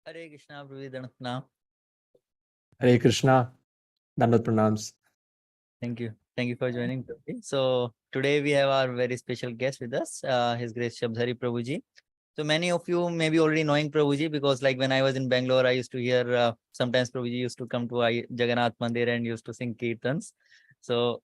Hare Krishna, Prabhuji, Dandavat Pranam. Hare Krishna, Dandavat Pranams. Thank you. Thank you for joining, Prabhuji. So today we have our very special guest with us, His Grace Shabd Prabhuji. So many of you may be already knowing Prabhuji because like when I was in Bangalore, I used to hear sometimes Prabhuji used to come to Jagannath Mandir and used to sing Kirtans. So,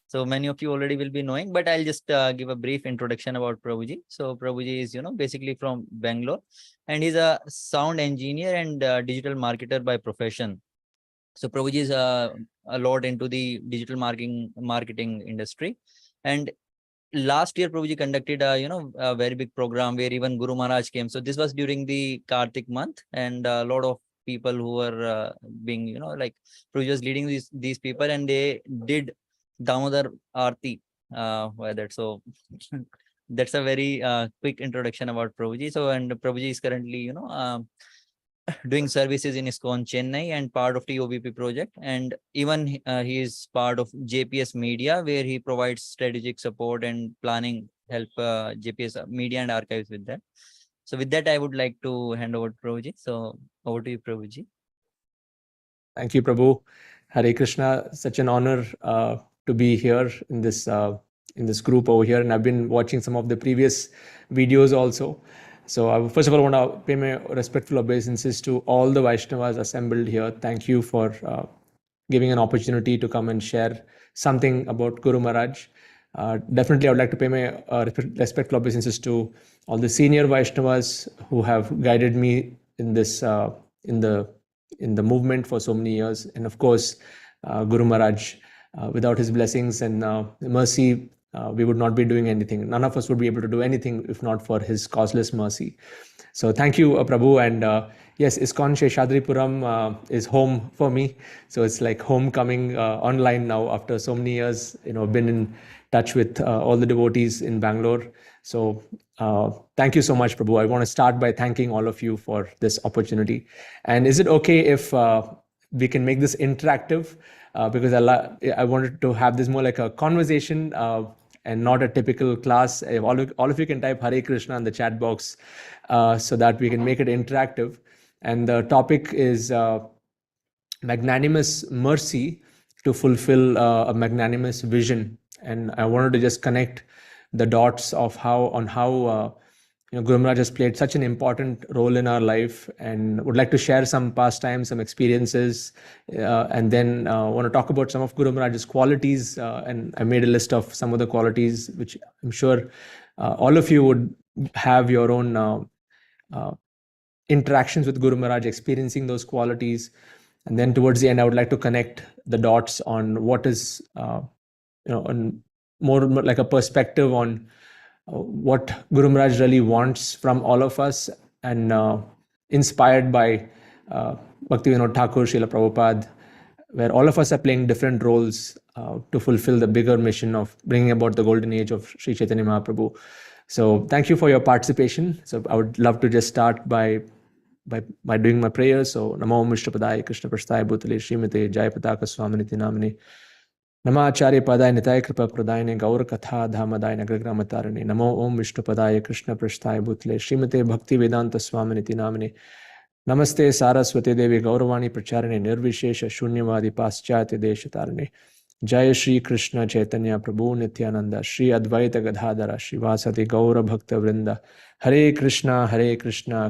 so many of you already will be knowing, but I'll just give a brief introduction about Prabhuji. So Prabhuji is, basically from Bangalore and he's a sound engineer and digital marketer by profession. So Prabhuji is a lot into the digital marketing industry. And last year Prabhuji conducted a very big program where even Guru Maharaj came. So this was during the Kartik month, and a lot of people who were being like Prabhuji was leading these people, and they did Damodar Aarti by that. So that's a very quick introduction about Prabhuji. So and Prabhuji is currently doing services in Iskcon Chennai and part of TOVP project, and even he is part of JPS Media, where he provides strategic support and planning help JPS Media and Archives with that. So with that, I would like to hand over to Prabhuji. So over to you, Prabhuji. Thank you, Prabhu. Hare Krishna. Such an honor to be here in this group over here, and I've been watching some of the previous videos also. So first of all, I want to pay my respectful obeisances to all the Vaishnavas assembled here. Thank you for giving an opportunity to come and share something about Guru Maharaj. Definitely, I would like to pay my respectful obeisances to all the senior Vaishnavas who have guided me in this in the movement for so many years, and of course, Guru Maharaj. Without his blessings and mercy, we would not be doing anything. None of us would be able to do anything if not for his causeless mercy. So thank you, Prabhu. And yes, Iskcon Seshadripuram is home for me. So it's like homecoming online now after so many years. I've been in touch with all the devotees in Bangalore. So thank you so much, Prabhu. I want to start by thanking all of you for this opportunity. And is it okay if we can make this interactive? Because I wanted to have this more like a conversation and not a typical class. All of you can type Hare Krishna in the chat box so that we can make it interactive. And the topic is magnanimous mercy to fulfill a magnanimous vision. And I wanted to just connect the dots of how Guru Maharaj has played such an important role in our life, and would like to share some pastimes, some experiences, and then want to talk about some of Guru Maharaj's qualities. And I made a list of some of the qualities which I'm sure all of you would have your own interactions with Guru Maharaj, experiencing those qualities. And then towards the end, I would like to connect the dots on what is, on more like a perspective on what Guru Maharaj really wants from all of us, and inspired by Bhaktivinoda Thakur, Srila Prabhupada, where all of us are playing different roles to fulfill the bigger mission of bringing about the golden age of Sri Chaitanya Mahaprabhu. So thank you for your participation. So I would love to just start by doing my prayers. So Namo Vishnupadaya Krishna Prasthaya Bhutale Srimate Jayapataka Swaminiti Namane Nama Acharya Padaya Nitaya Kripa Pradayane Gaur Katha Dhamadaya Nagragramatarane Namo Om Vishnupadaya Krishna Prasthaya Bhutale Srimate Bhakti Vedanta Swaminiti Namane Namaste Saraswati Devi Gauravani Pracharane Nirvishesha Shunyavadi Paschatya Deshatarane Jaya Shri Krishna Chaitanya Prabhu Nityananda Shri Advaita Gadadhara Shivasati Gaura Bhakta Vrinda Hare Krishna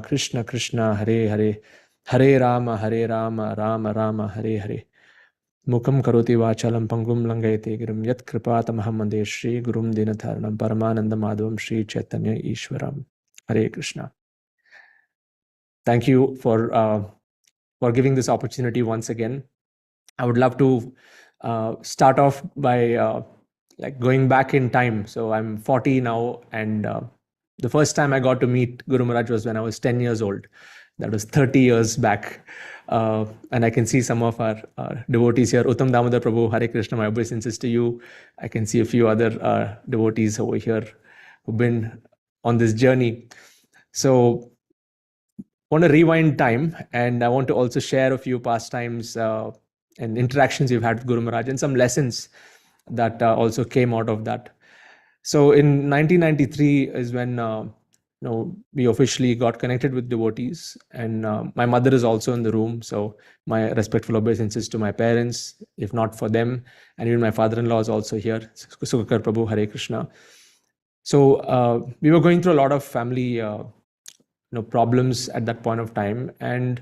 Krishna Krishna Hare Hare Hare Rama Rama Rama Hare Hare Mukam karoti vachalam pangum langayate girim yat kripatamaham mande Shri Gurum Dinatharanam Paramananda Madhavam Shri Chaitanya Ishwaram. Hare Krishna. Thank you for giving this opportunity once again. I would love to start off by going back in time. So I'm 40 now, and the first time I got to meet Guru Maharaj was when I was 10 years old. That was 30 years back. And I can see some of our devotees here. Uttam Damodar Prabhu, Hare Krishna, my obeisances to you. I can see a few other devotees over here who've been on this journey. So I want to rewind time, and I want to also share a few pastimes and interactions we've had with Guru Maharaj and some lessons that also came out of that. So in 1993 is when we officially got connected with devotees, and my mother is also in the room. So my respectful obeisances to my parents, if not for them, and even my father-in-law is also here. Sukakar Prabhu, Hare Krishna. So we were going through a lot of family problems at that point of time, and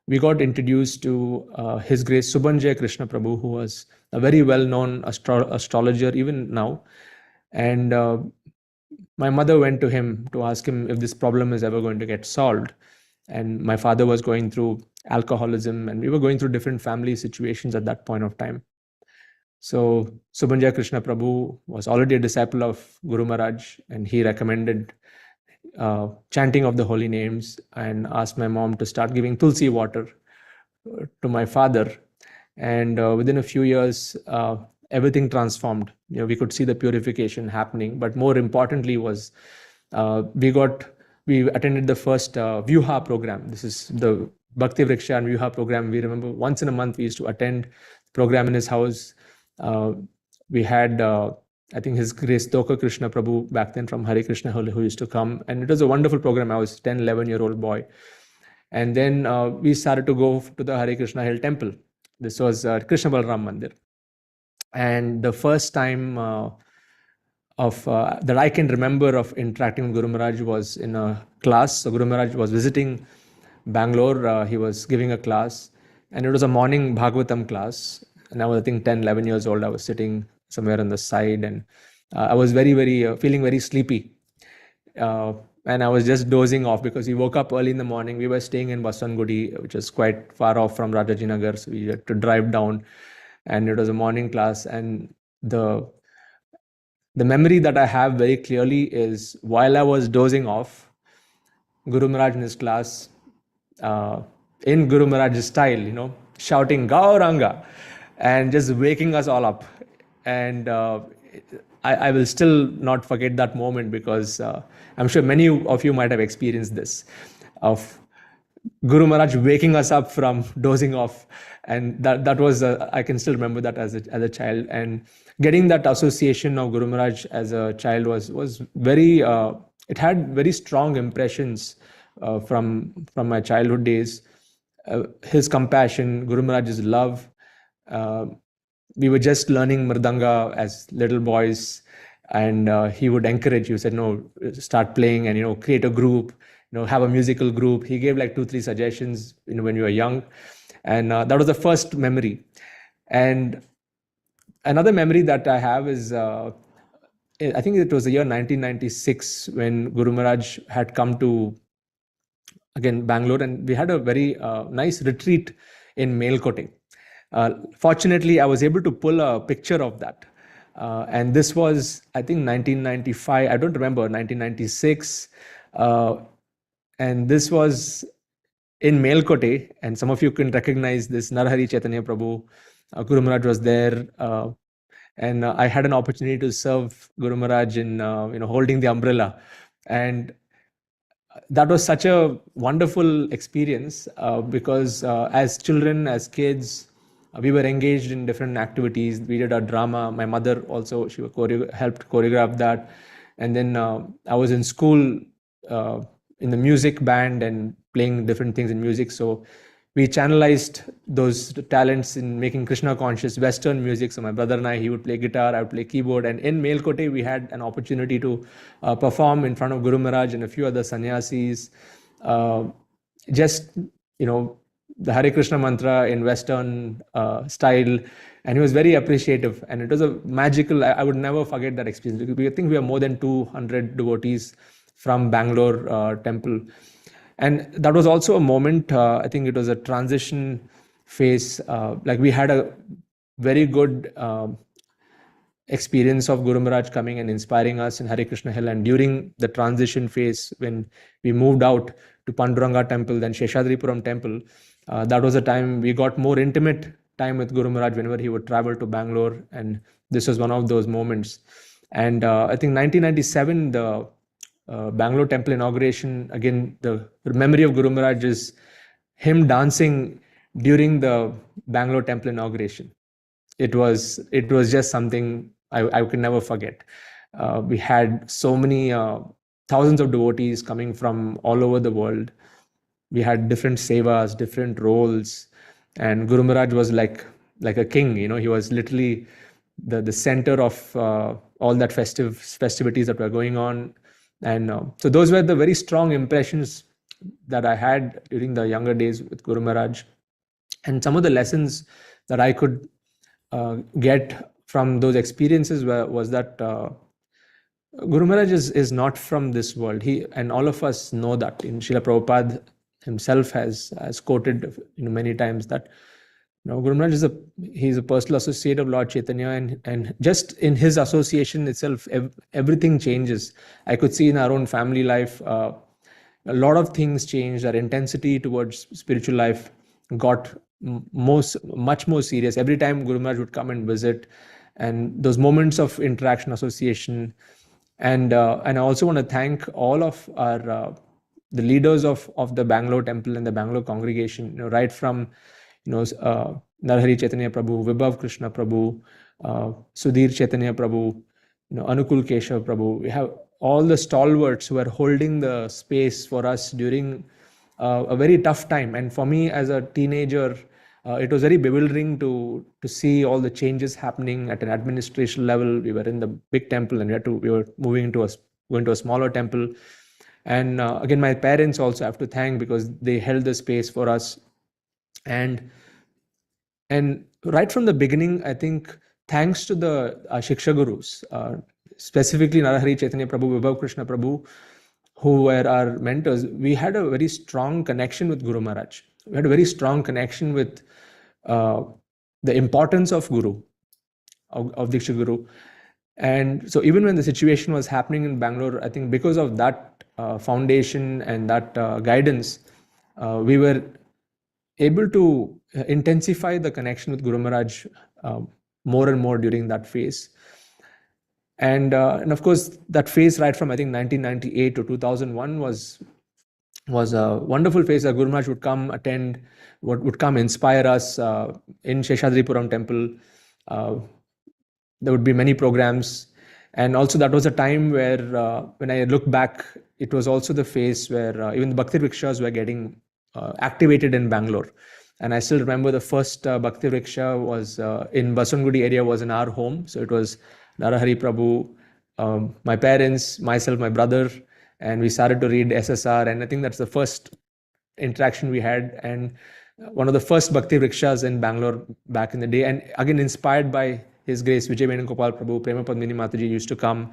we got introduced to His Grace Subanjay Krishna Prabhu, who was a very well-known astrologer even now. And my mother went to him to ask him if this problem is ever going to get solved. And my father was going through alcoholism, and we were going through different family situations at that point of time. So Subanjay Krishna Prabhu was already a disciple of Guru Maharaj, and he recommended chanting of the holy names and asked my mom to start giving tulsi water to my father. And within a few years, everything transformed. We could see the purification happening. But more importantly was we attended the first Vyuha program. This is the Bhakti Vriksha and Vyuha program. We remember once in a month we used to attend the program in his house. We had I think His Grace Toka Krishna Prabhu back then from Hare Krishna who used to come, and it was a wonderful program. I was 10, 11-year-old boy. And then we started to go to the Hare Krishna Hill Temple. This was Krishna Balaram Mandir. And the first time that I can remember of interacting with Guru Maharaj was in a class. So Guru Maharaj was visiting Bangalore. He was giving a class, and it was a morning Bhagavatam class. And I was, I think, 10, 11 years old. I was sitting somewhere on the side, and I was feeling very sleepy. And I was just dozing off because we woke up early in the morning. We were staying in Baswangudi, which is quite far off from Rajajinagar. So we had to drive down, and it was a morning class. And the memory that I have very clearly is while I was dozing off, Guru Maharaj in his class, in Guru Maharaj's style, shouting Gauranga and just waking us all up. And I will still not forget that moment, because I'm sure many of you might have experienced this, of Guru Maharaj waking us up from dozing off. And that was, I can still remember that as a child. And getting that association of Guru Maharaj as a child was very, it had very strong impressions from my childhood days. His compassion, Guru Maharaj's love. We were just learning Mridanga as little boys, and he would encourage you, said, no, start playing and, create a group, have a musical group. He gave like 2-3 suggestions, when you were young. And that was the first memory. And another memory that I have is, I think it was the year 1996 when Guru Maharaj had come to, again, Bangalore, and we had a very nice retreat in Melkote. Fortunately, I was able to pull a picture of that. And this was, I think, 1995. I don't remember, 1996. And this was in Melkote. And some of you can recognize this Narahari Chaitanya Prabhu. Guru Maharaj was there. And I had an opportunity to serve Guru Maharaj in, holding the umbrella. And that was such a wonderful experience because as children, as kids, we were engaged in different activities. We did a drama. My mother also, she helped choreograph that. And then I was in school in the music band and playing different things in music. So we channelized those talents in making Krishna conscious Western music. So my brother and I, he would play guitar, I would play keyboard. And in Melkote, we had an opportunity to perform in front of Guru Maharaj and a few other sannyasis. The Hare Krishna mantra in Western style. And he was very appreciative. And it was a magical, I would never forget that experience. I think we are more than 200 devotees from Bangalore temple. And that was also a moment, I think it was a transition phase. Like we had a very good experience of Guru Maharaj coming and inspiring us in Hare Krishna Hill. And during the transition phase, when we moved out to Panduranga temple, then Seshadripuram temple, that was a time we got more intimate time with Guru Maharaj whenever he would travel to Bangalore. And this was one of those moments. And I think 1997, the Bangalore temple inauguration, again, the memory of Guru Maharaj is him dancing during the Bangalore temple inauguration. It was just something I could never forget. We had so many thousands of devotees coming from all over the world. We had different sevas, different roles, and Guru Maharaj was like a king. He was literally the center of all that festivities that were going on. And so those were the very strong impressions that I had during the younger days with Guru Maharaj. And some of the lessons that I could get from those experiences was that Guru Maharaj is not from this world. And all of us know that. In Srila Prabhupada himself has quoted many times that Guru Maharaj he's a personal associate of Lord Chaitanya, and just in his association itself, everything changes. I could see in our own family life, a lot of things changed. Our intensity towards spiritual life got much more serious every time Guru Maharaj would come and visit, and those moments of interaction, association, and I also want to thank all of our the leaders of the Bangalore temple and the Bangalore congregation, right from Narhari Chaitanya Prabhu, Vibhav Krishna Prabhu, Sudhir Chaitanya Prabhu, Anukul Keshav Prabhu. We have all the stalwarts who are holding the space for us during a very tough time. And for me as a teenager, it was very bewildering to see all the changes happening at an administration level. We were in the big temple, and we were going to a smaller temple. And again, my parents also have to thank, because they held the space for us. And right from the beginning, I think, thanks to the Shiksha Gurus, specifically Narahari Chaitanya Prabhu, Vibhav Krishna Prabhu, who were our mentors, we had a very strong connection with Guru Maharaj. We had a very strong connection with the importance of Guru, of Diksha Guru. And so even when the situation was happening in Bangalore, I think because of that foundation and that guidance, we were able to intensify the connection with Guru Maharaj more and more during that phase. And of course, that phase right from, I think, 1998 to 2001 was a wonderful phase. That Guru Maharaj would come attend, would come inspire us in Seshadripuram temple. There would be many programs. And also that was a time where, when I look back, it was also the phase where even the Bhakti rickshaws were getting activated in Bangalore. And I still remember the first Bhakti rickshaw was in Baswangudi area, was in our home. So it was Narahari Prabhu, my parents, myself, my brother, and we started to read SSR. And I think that's the first interaction we had. And one of the first Bhakti rickshaws in Bangalore back in the day. And again, inspired by His Grace, Vijay Venugopal Prabhu, Prema Padmini Mataji used to come.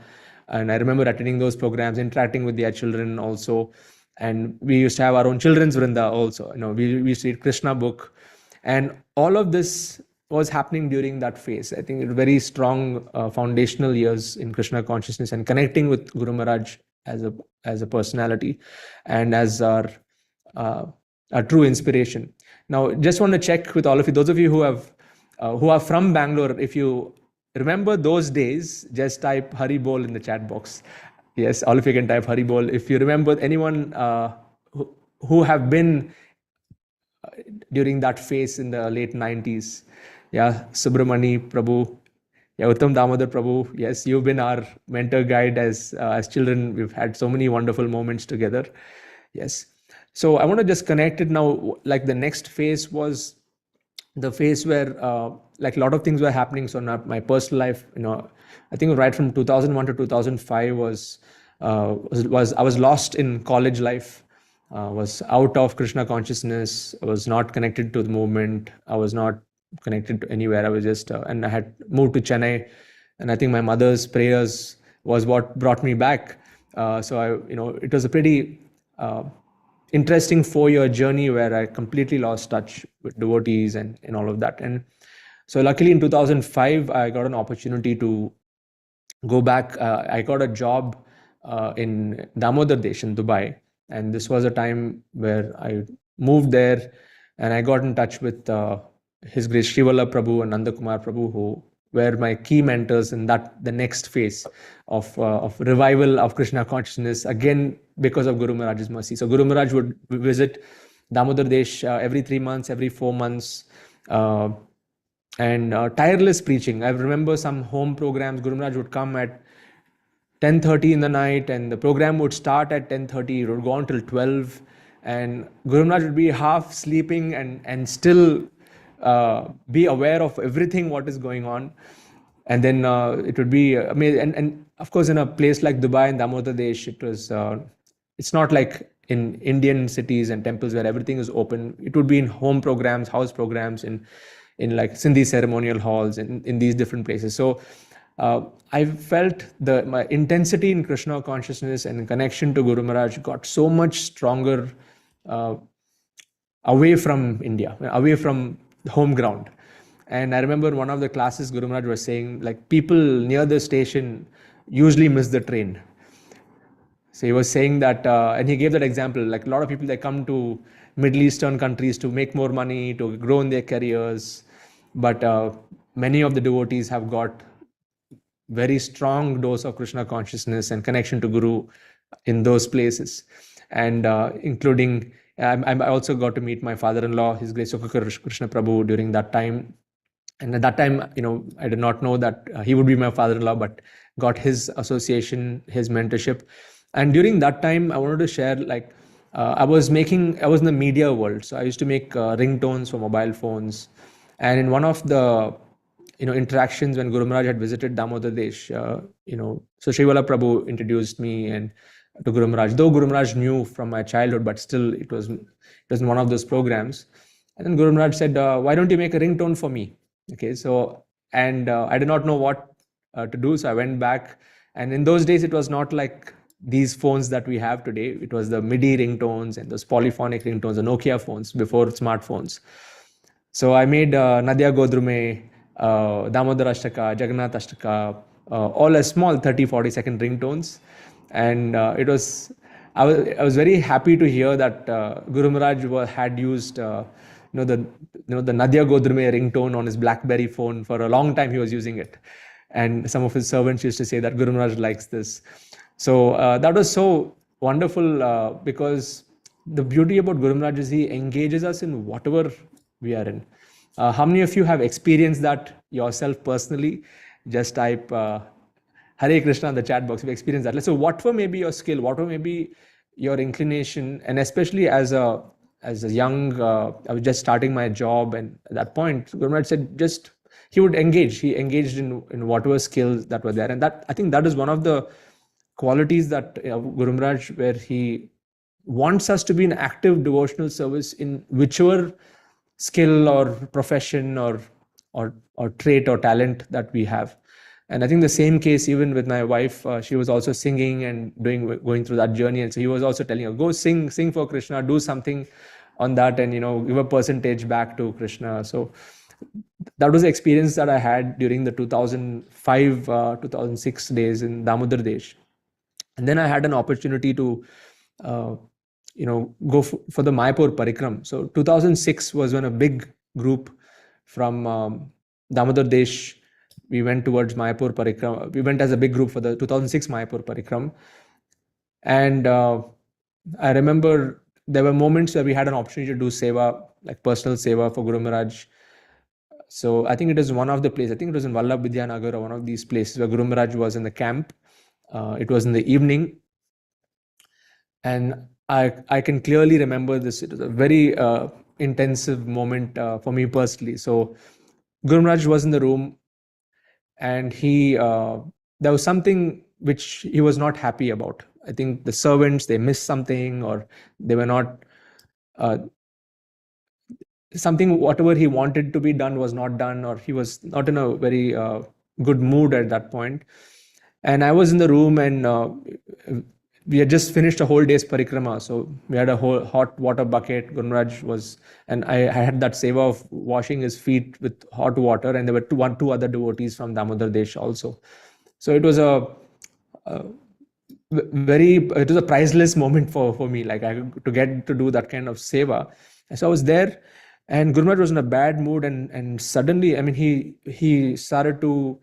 And I remember attending those programs, interacting with their children also. And we used to have our own children's vrinda also. We used to read Krishna book. And all of this was happening during that phase. I think very strong foundational years in Krishna consciousness and connecting with Guru Maharaj as a personality and as our true inspiration. Now, just want to check with all of you, those of you who are from Bangalore, if you remember those days, just type Hari Bol in the chat box. Yes, all of you can type Hari Bol. If you remember anyone who have been during that phase in the late 90s. Yeah, Subramani Prabhu. Yeah, Uttam Damodar Prabhu. Yes, you've been our mentor guide as children. We've had so many wonderful moments together. Yes. So I want to just connect it now. Like the next phase was the phase where like a lot of things were happening. So now my personal life, I think right from 2001 to 2005 was I was lost in college life. Was out of Krishna consciousness. I was not connected to the movement. I was not connected to anywhere. I was just, and I had moved to Chennai, and I think my mother's prayers was what brought me back. So it was a pretty interesting 4-year journey where I completely lost touch with devotees and all of that. And so luckily in 2005, I got an opportunity to go back. I got a job in Damodardesh in Dubai. And this was a time where I moved there, and I got in touch with His Grace Shrivala Prabhu and Nanda Kumar Prabhu, who were my key mentors in the next phase of revival of Krishna consciousness, again because of Guru Maharaj's mercy. So Guru Maharaj would visit Damodardesh every 3 months, every 4 months, and tireless preaching. I remember some home programs. Guru Maharaj would come at 10:30 in the night, and the program would start at 10:30. It would go on till 12, and Guru Maharaj would be half sleeping and still be aware of everything what is going on. And then it would be amazing. And of course, in a place like Dubai and Damodardesh, it was it's not like in Indian cities and temples where everything is open. It would be in home programs, house programs, in like Sindhi ceremonial halls, in these different places. So I felt my intensity in Krishna consciousness and connection to Guru Maharaj got so much stronger away from India, away from home ground. And I remember one of the classes Guru Maharaj was saying, like, people near the station usually miss the train. So he was saying that, and he gave that example, like a lot of people, they come to Middle Eastern countries to make more money, to grow in their careers. But many of the devotees have got very strong dose of Krishna consciousness and connection to Guru in those places. And including, I also got to meet my father-in-law, His Grace Krishna Prabhu, during that time. And at that time, I did not know that he would be my father-in-law, but got his association, his mentorship. And during that time, I wanted to share, like, I was in the media world. So I used to make ringtones for mobile phones. And in one of the, interactions when Guru Maharaj had visited Damodardesh, so Srivala Prabhu introduced me and to Guru Maharaj, though Guru Maharaj knew from my childhood, but still it was in one of those programs. And then Guru Maharaj said, why don't you make a ringtone for me? Okay, so, and I did not know what to do. So I went back, and in those days, it was not like these phones that we have today. It was the MIDI ringtones and those polyphonic ringtones, the Nokia phones before smartphones. So I made Nadia Godrume, Damodar Ashtaka, Jagannath Ashtaka, all as small 30-40 second ringtones. And I was very happy to hear that Guru Maharaj had used the Nadia Godrume ringtone on his BlackBerry phone. For a long time he was using it, and some of his servants used to say that Guru Maharaj likes this. So that was so wonderful, because the beauty about Guru Maharaj is he engages us in whatever we are in. How many of you have experienced that yourself personally? Just type Hare Krishna in the chat box if you experience that. So whatever may be your skill, whatever may be your inclination, and especially as a young, I was just starting my job, and at that point, Guru Maharaj said he would engage. He engaged in whatever skills that were there, and that, I think, that is one of the qualities that Guru Maharaj, where he wants us to be in active devotional service in whichever skill or profession or trait or talent that we have. And I think the same case even with my wife. She was also singing and going through that journey, and so he was also telling her, go sing for Krishna, do something on that, and give a percentage back to Krishna. So that was the experience that I had during the 2005 2006 days in Damodardesh. And then I had an opportunity to go for the Mayapur Parikram. So 2006 was when a big group from Damodardesh, we went towards Mayapur Parikram. We went as a big group for the 2006 Mayapur Parikram. And I remember there were moments where we had an opportunity to do seva, like personal seva for Guru Maharaj. So I think it is one of the places, I think it was in Vallabh Vidyanagar or one of these places where Guru Maharaj was in the camp. It was in the evening. And I can clearly remember this. It was a very intensive moment for me personally. So Guru Maharaj was in the room, and there was something which he was not happy about. I think the servants, they missed something, or they were not, something, whatever he wanted to be done was not done, or he was not in a very good mood at that point. And I was in the room, and we had just finished a whole day's parikrama. So we had a whole hot water bucket. Guru Maharaj and I had that seva of washing his feet with hot water, and there were two other devotees from Damodardesh also. So it was a priceless moment for me, like to get to do that kind of seva. And so I was there, and Guru Maharaj was in a bad mood, and suddenly, I mean, he started to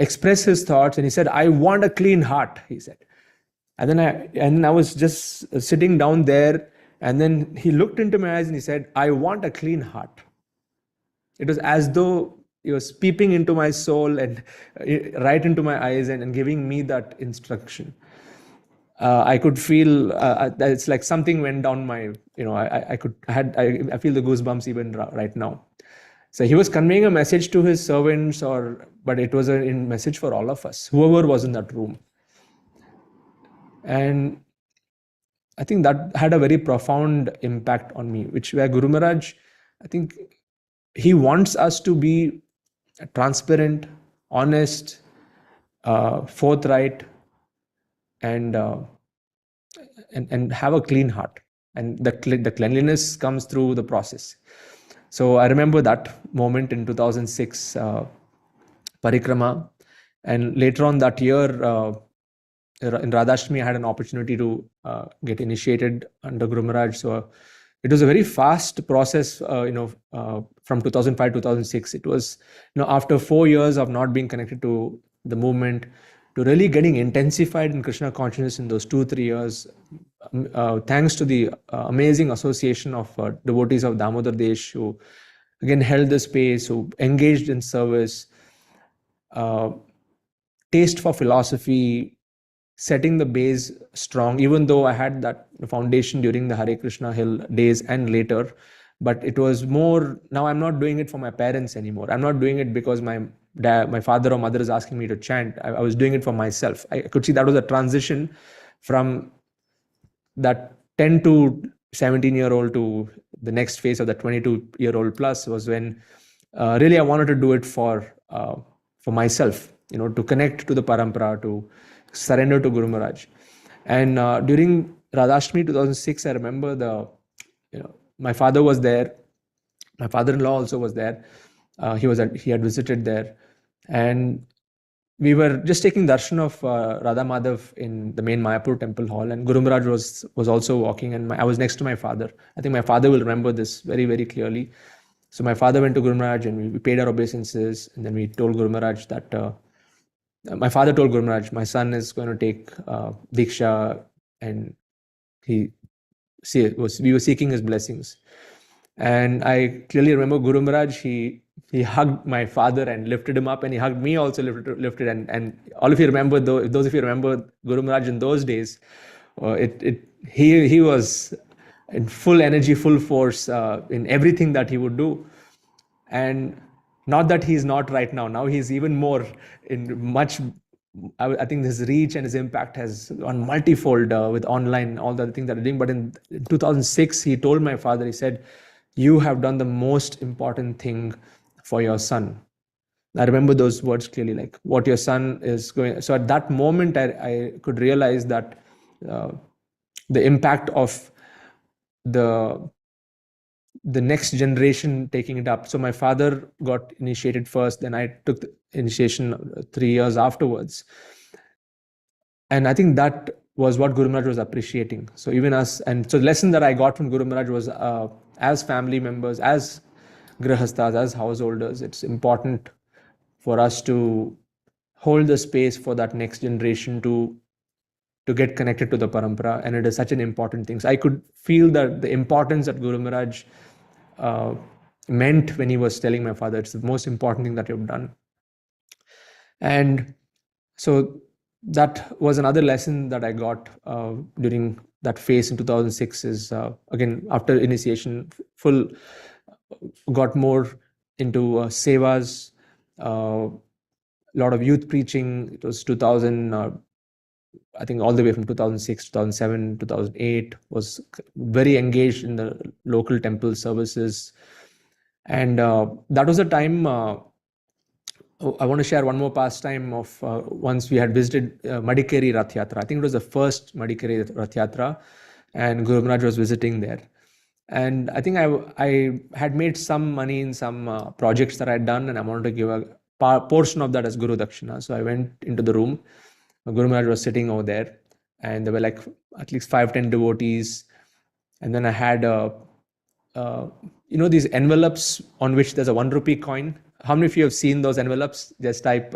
express his thoughts, and he said, I want a clean heart, he said. And then I was just sitting down there, and then he looked into my eyes and he said, I want a clean heart. It was as though peeping into my soul and right into my eyes and giving me that instruction. I could feel that it's like something went down my, I feel the goosebumps even right now. So he was conveying a message to his servants, but it was a message for all of us, whoever was in that room. And I think that had a very profound impact on me, where Guru Maharaj, I think he wants us to be transparent, honest, forthright, and have a clean heart. And the cleanliness comes through the process. So I remember that moment in 2006 parikrama, and later on that year in Radhastami, I had an opportunity to get initiated under Guru Maharaj. So it was a very fast process, from 2005 2006. It was, after 4 years of not being connected to the movement, to really getting intensified in Krishna consciousness in those 2-3 years, thanks to the amazing association of devotees of Damodardesh, who again held the space, who engaged in service, taste for philosophy, setting the base strong, even though I had that foundation during the Hare Krishna Hill days and later. But it was more, now I'm not doing it for my parents anymore. I'm not doing it because my father or mother is asking me to chant. I was doing it for myself. I could see that was a transition from that 10 to 17-year-old to the next phase of the 22-year-old plus, was when really I wanted to do it for myself, to connect to the parampara, to surrender to Guru Maharaj. And during Radhastami 2006, I remember my father was there. My father-in-law also was there. He had visited there, and we were just taking darshan of Radha Madhav in the main Mayapur temple hall, and Guru Maharaj was also walking, and I was next to my father. I think my father will remember this very, very clearly. So my father went to Guru Maharaj, and we paid our obeisances, and then we told Guru Maharaj that my father told Guru Maharaj, my son is going to take Diksha, and we were seeking his blessings. And I clearly remember Guru Maharaj, he hugged my father and lifted him up, and he hugged me also, lifted. And all of you remember, those of you remember Guru Maharaj in those days, he was in full energy, full force in everything that he would do. And not that he's not right now. Now he's even more in much. I think his reach and his impact has gone multifold with online, all the other things that are doing. But in 2006, he told my father, he said, "You have done the most important thing for your son." I remember those words clearly, like what your son is going. So at that moment, I could realize that the impact of the next generation taking it up. So my father got initiated first, then I took the initiation 3 years afterwards. And I think that was what Guru Maharaj was appreciating. So even us, and so the lesson that I got from Guru Maharaj was, as family members, as grihasthas, as householders, it's important for us to hold the space for that next generation to get connected to the parampara. And it is such an important thing. So I could feel that the importance that Guru Maharaj meant when he was telling my father, it's the most important thing that you've done. And so that was another lesson that I got during that phase in 2006 is, again, after initiation, got more into sevas, a lot of youth preaching. It was 2000, I think all the way from 2006, 2007, 2008, was very engaged in the local temple services. And that was a time, I want to share one more pastime of once we had visited Madikeri Rath Yatra. I think it was the first Madikeri Rath Yatra, and Guru Maharaj was visiting there. And I think I had made some money in some projects that I had done, and I wanted to give a portion of that as Guru Dakshina. So I went into the room. Guru Maharaj was sitting over there, and there were like at least 5-10 devotees. And then I had, these envelopes on which there's a 1 rupee coin. How many of you have seen those envelopes? Just type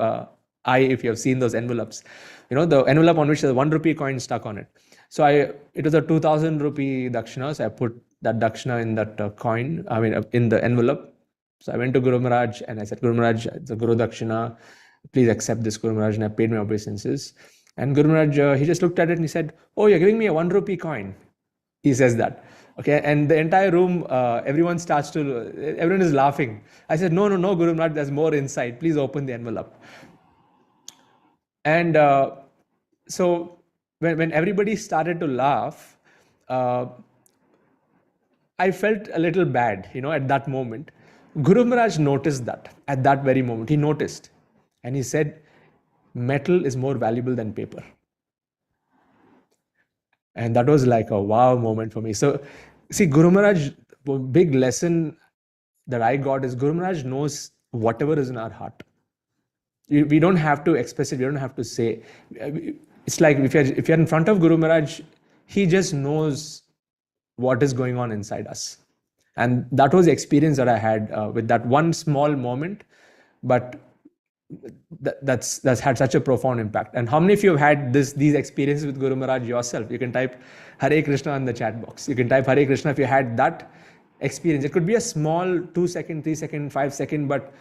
I if you have seen those envelopes. The envelope on which there's a 1 rupee coin stuck on it. So it was a 2,000 rupee dakshina. So I put that dakshina in that coin, in the envelope. So I went to Guru Maharaj and I said, Guru Maharaj, it's a Guru Dakshina. Please accept this, Guru Maharaj. And I paid my obeisances. And Guru Maharaj, he just looked at it and he said, oh, you're giving me a 1 rupee coin. He says that. Okay. And the entire room, everyone is laughing. I said, no, Guru Maharaj, there's more inside. Please open the envelope. And so when everybody started to laugh, I felt a little bad, at that moment. Guru Maharaj noticed that at that very moment. He noticed and he said, metal is more valuable than paper. And that was like a wow moment for me. So see, Guru Maharaj, big lesson that I got is Guru Maharaj knows whatever is in our heart. We don't have to express it. We don't have to say. It's like if you're in front of Guru Maharaj, he just knows what is going on inside us. And that was the experience that I had with that one small moment, but that's had such a profound impact. And how many of you have had these experiences with Guru Maharaj yourself? You can type Hare Krishna in the chat box. You can type Hare Krishna if you had that experience. It could be a small 2-second, 3-second, 5-second, but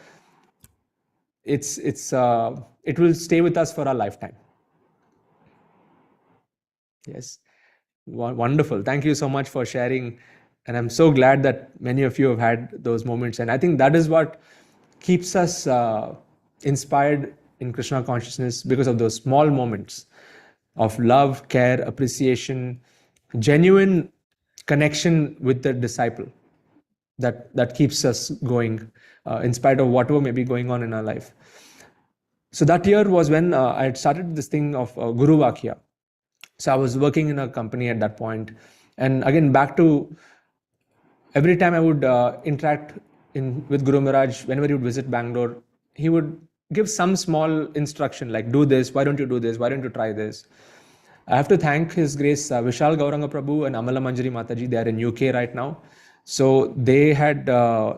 it will stay with us for our lifetime. Yes. Wonderful. Thank you so much for sharing. And I'm so glad that many of you have had those moments. And I think that is what keeps us inspired in Krishna consciousness, because of those small moments of love, care, appreciation, genuine connection with the disciple that keeps us going in spite of whatever may be going on in our life. So that year was when I had started this thing of Guruvakya. So I was working in a company at that point. And again, back to every time I would interact with Guru Maharaj, whenever he would visit Bangalore, he would give some small instruction like, do this, why don't you do this, why don't you try this? I have to thank His Grace Vishal Gauranga Prabhu and Amala Manjari Mataji. They are in UK right now. So they had, I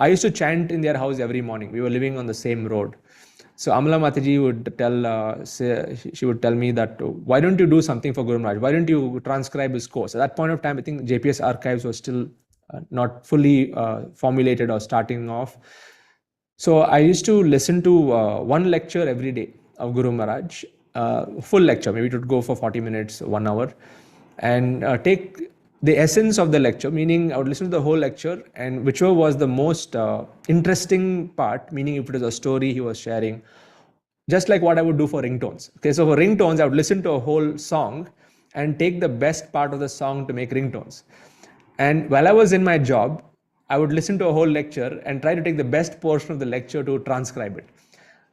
used to chant in their house every morning. We were living on the same road. So Amala Mataji would she would tell me that, why don't you do something for Guru Maharaj? Why don't you transcribe his course? At that point of time, I think JPS Archives was still not fully formulated or starting off. So I used to listen to one lecture every day of Guru Maharaj, full lecture. Maybe it would go for 40 minutes, 1 hour, and take the essence of the lecture, meaning I would listen to the whole lecture, and whichever was the most interesting part, meaning if it was a story he was sharing, just like what I would do for ringtones. Okay, so for ringtones, I would listen to a whole song and take the best part of the song to make ringtones. And while I was in my job, I would listen to a whole lecture and try to take the best portion of the lecture to transcribe it.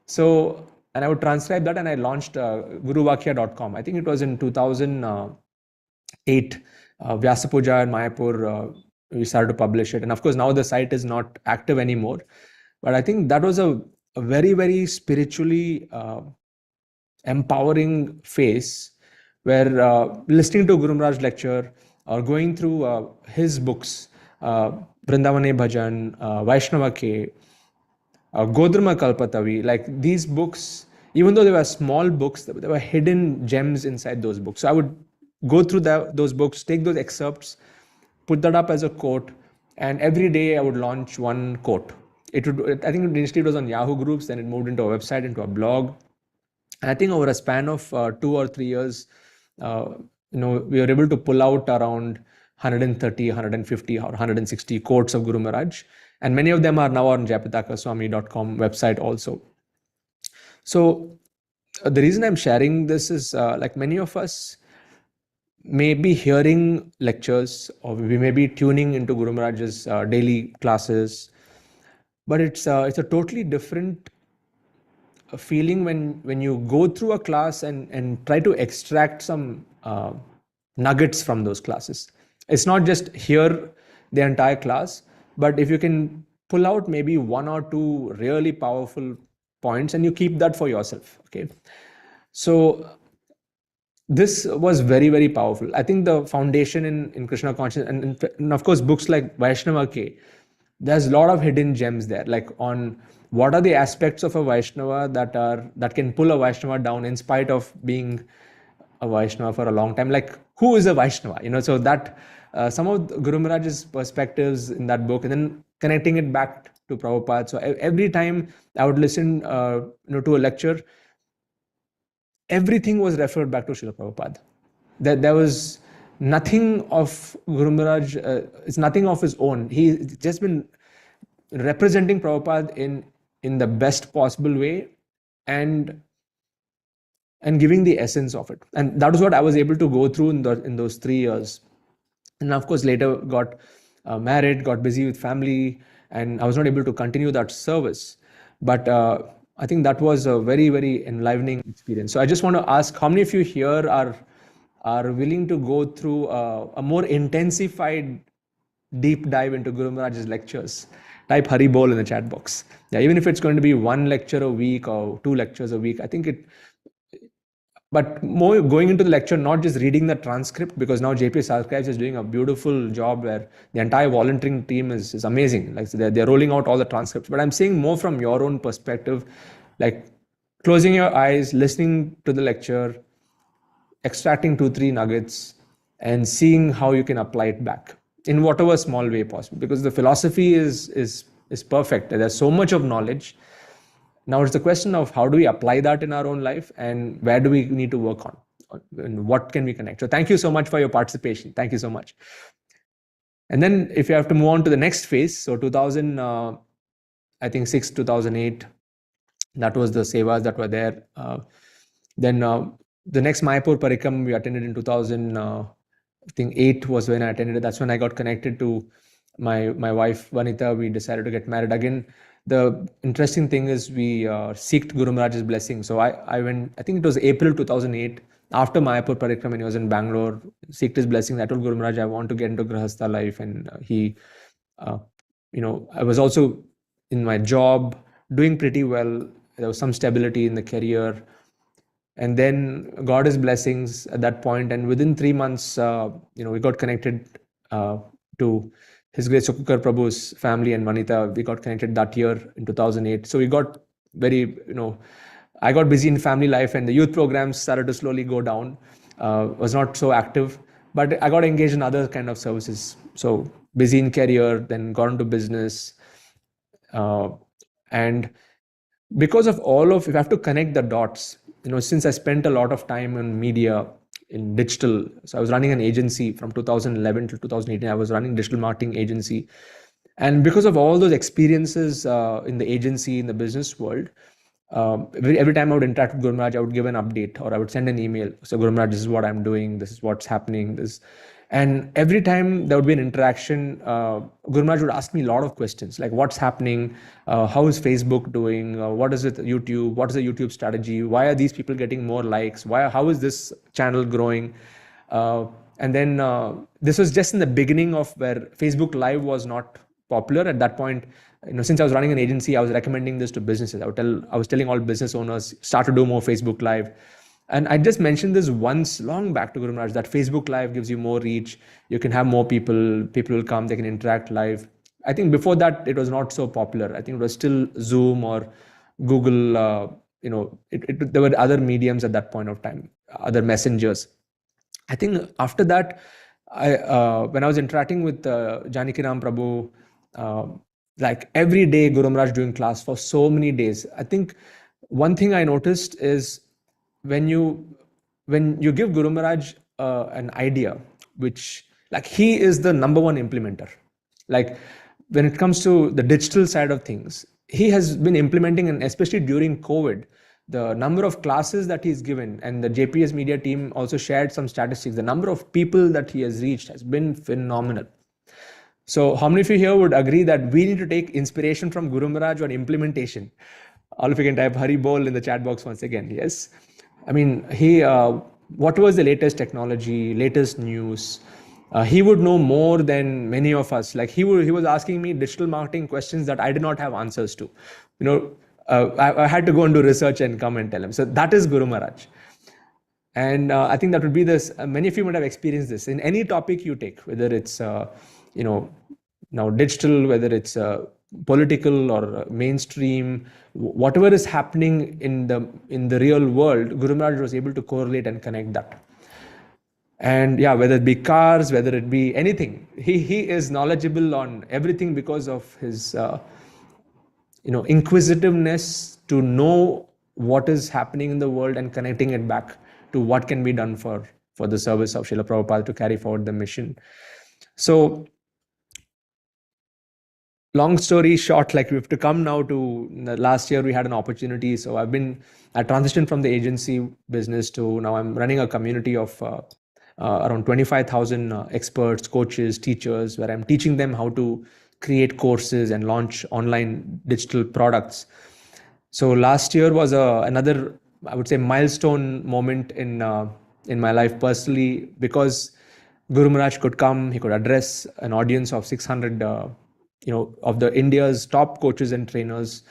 So, and I would transcribe that, and I launched Guruvakya.com. I think it was in 2008. Vyasa Puja in Mayapur, we started to publish it. And of course, now the site is not active anymore. But I think that was a very, very spiritually empowering phase where listening to Guru Maharaj lecture or going through his books, Vrindavane Bhajan, Vaishnava Ke, Godrma Kalpatavi, like these books, even though they were small books, there were hidden gems inside those books. So I would go through those books, take those excerpts, put that up as a quote, and every day I would launch one quote. I think initially it was on Yahoo groups, then it moved into a website, into a blog. And I think over a span of 2 or 3 years, we were able to pull out around 130, 150 or 160 quotes of Guru Maharaj. And many of them are now on Jayapataka Swami.com website also. So the reason I'm sharing this is like many of us may be hearing lectures, or we may be tuning into Guru Maharaj's daily classes, but it's a totally different feeling when you go through a class and try to extract some nuggets from those classes. It's not just hear the entire class, but if you can pull out maybe 1 or 2 really powerful points and you keep that for yourself. Okay, so this was very, very powerful. I think the foundation in Krishna consciousness, and of course books like Vaishnava Ke, there's a lot of hidden gems there, like on what are the aspects of a Vaishnava that can pull a Vaishnava down in spite of being a Vaishnava for a long time. Like, who is a Vaishnava? So that some of Guru Maharaj's perspectives in that book, and then connecting it back to Prabhupada. So every time I would listen to a lecture, everything was referred back to Srila Prabhupada. There was nothing of Guru Maharaj, it's nothing of his own. He's just been representing Prabhupada in the best possible way and giving the essence of it. And that was what I was able to go through in those 3 years. And of course, later got married, got busy with family, and I was not able to continue that service. But I think that was a very, very enlivening experience. So I just want to ask, how many of you here are willing to go through a more intensified deep dive into Guru Maharaj's lectures? Type Hari Bol in the chat box. Yeah, even if it's going to be 1 lecture a week or 2 lectures a week, I think but more going into the lecture, not just reading the transcript, because now JPS Archives is doing a beautiful job where the entire volunteering team is amazing. Like they're rolling out all the transcripts. But I'm saying more from your own perspective, like closing your eyes, listening to the lecture, extracting 2-3 nuggets, and seeing how you can apply it back in whatever small way possible. Because the philosophy is perfect. There's so much of knowledge. Now it's the question of how do we apply that in our own life, and where do we need to work on, and what can we connect. So thank you so much for your participation. Thank you so much. And then if you have to move on to the next phase, so 2006, 2008, that was the sevas that were there. Then the next Mayapur Parikram we attended in 2008 was when I attended it. That's when I got connected to my wife Vanita. We decided to get married again. The interesting thing is we seeked Guru Maharaj's blessing. So I went, I think it was April 2008, after Mayapur Parikram, when he was in Bangalore, seeked his blessing. I told Guru Maharaj I want to get into Grahastha life, and he, I was also in my job doing pretty well. There was some stability in the career, and then got his blessings at that point. And within 3 months, we got connected to His Grace Sukukar Prabhu's family and Vanita. We got connected that year in 2008. So we got very, I got busy in family life, and the youth programs started to slowly go down. Was not so active, but I got engaged in other kind of services. So busy in career, then got into business. And because of all of, if I have to connect the dots, since I spent a lot of time in media, in digital. So I was running an agency from 2011 to 2018. I was running digital marketing agency. And because of all those experiences in the agency, in the business world, every time I would interact with Guru Maharaj, I would give an update or I would send an email. So Guru Maharaj, this is what I'm doing. This is what's happening. And every time there would be an interaction, Guru Maharaj would ask me a lot of questions, like what's happening, how is Facebook doing, what is it YouTube, what is the YouTube strategy, why are these people getting more likes, how is this channel growing? And then this was just in the beginning of where Facebook Live was not popular at that point. Since I was running an agency, I was recommending this to businesses. I was telling all business owners, start to do more Facebook Live. And I just mentioned this once long back to Guru Maharaj, that Facebook Live gives you more reach. You can have more people will come, they can interact live. I think before that, it was not so popular. I think it was still Zoom or Google, there were other mediums at that point of time, other messengers. I think after that, when I was interacting with Janakiram Prabhu, like every day Guru Maharaj doing class for so many days. I think one thing I noticed is, when you give Guru Maharaj an idea, which like he is the number one implementer. Like when it comes to the digital side of things, he has been implementing, and especially during COVID, the number of classes that he's given, and the JPS media team also shared some statistics, the number of people that he has reached has been phenomenal. So how many of you here would agree that we need to take inspiration from Guru Maharaj on implementation? All of you can type Hari Bol in the chat box once again. Yes. I mean, what was the latest technology, latest news? He would know more than many of us. Like he was asking me digital marketing questions that I did not have answers to. I had to go and do research and come and tell him. So that is Guru Maharaj. And I think that would be this. Many of you might have experienced this in any topic you take, whether it's now digital, whether it's political or mainstream, whatever is happening in the real world, Guru Maharaj was able to correlate and connect that. And yeah, whether it be cars, whether it be anything, he is knowledgeable on everything because of his inquisitiveness to know what is happening in the world and connecting it back to what can be done for the service of Srila Prabhupada to carry forward the mission. So long story short, like, we have to come now to last year we had an opportunity. So I transitioned from the agency business to now I'm running a community of around 25,000 experts, coaches, teachers, where I'm teaching them how to create courses and launch online digital products. So last year was another, I would say, milestone moment in my life personally, because Guru Maharaj could come, he could address an audience of 600, of the India's top coaches and trainers,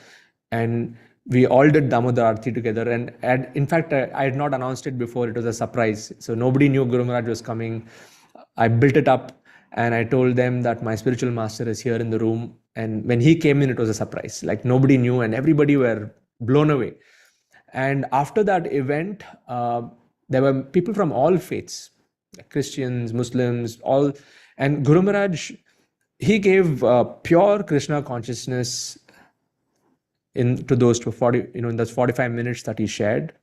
and we all did Damodardesh together. And in fact, I had not announced it before; it was a surprise. So nobody knew Guru Maharaj was coming. I built it up, and I told them that my spiritual master is here in the room. And when he came in, it was a surprise. Like, nobody knew, and everybody were blown away. And after that event, there were people from all faiths, like Christians, Muslims, all. And Guru Maharaj, he gave pure Krishna consciousness to those 40, in those 45 minutes that he shared.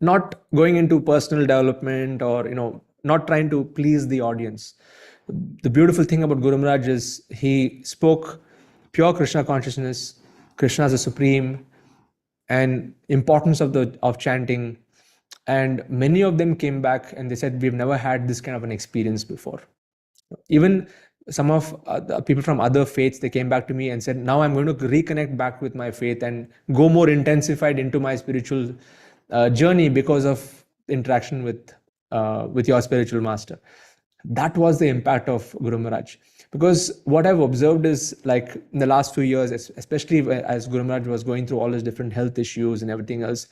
Not going into personal development or not trying to please the audience. The beautiful thing about Guru Maharaj is he spoke pure Krishna consciousness, Krishna as a supreme, and importance of chanting. And many of them came back and they said, we've never had this kind of an experience before. Even some of the people from other faiths, they came back to me and said, now I'm going to reconnect back with my faith and go more intensified into my spiritual journey because of interaction with your spiritual master. That was the impact of Guru Maharaj. Because what I've observed is, like, in the last few years, especially as Guru Maharaj was going through all his different health issues and everything else,